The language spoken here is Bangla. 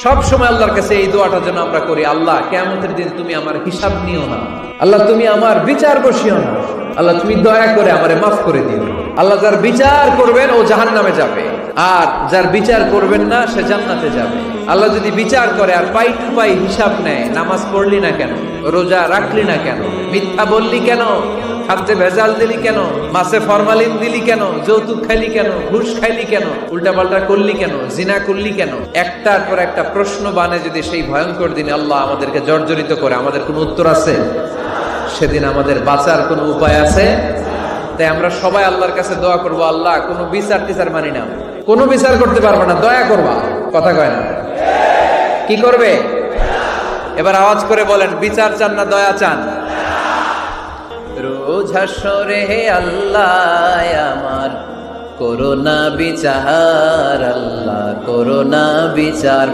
সব সময় আল্লাহর কাছে এই দোয়াটা যেন আমরা করি, আল্লাহ কিয়ামতের দিন তুমি আমার হিসাব নিও না, আল্লাহ তুমি আমার বিচার বসিও না, আল্লাহ তুমি দয়া করে আমারে মাফ করে দিও। আল্লাহ যার বিচার করবেন ও জাহান্নামে যাবে, আর যার বিচার করবেন না সে জান্নাতে যাবে। আল্লাহ যদি বিচার করে আর পাই টু পাই হিসাব নেয়, নামাজ পড়লি না কেন, রোজা রাখলি না কেন, মিথ্যা বললি কেন, খাদ্যে ভেজাল দিলি কেন, মাছে ফরমালিন দিলি কেন, যৌতুক খাইলি কেন, ঘুষ খাইলি কেন, উল্টাপাল্টা করলি কেন, জিনা করলি কেন, একটার পর একটা প্রশ্ন বানে যদি সেই ভয়ঙ্কর দিনে আল্লাহ আমাদেরকে জর্জরিত করে, আমাদের কোনো উত্তর আছে? সেদিন আমাদের বাঁচার কোনো উপায় আছে? তাই আমরা সবাই আল্লাহর কাছে দোয়া করবো, আল্লাহ কোনো বিচার টিচার মানি না, কোনো বিচার করতে পারবো না, দয়া করবা। কথা কয় না? কি করবে? এবার আওয়াজ করে বলেন, বিচার চান না দয়া চান? রোজ হাসরে হে আল্লাহ আমার করোনা বিচার, আল্লাহ করোনা বিচার।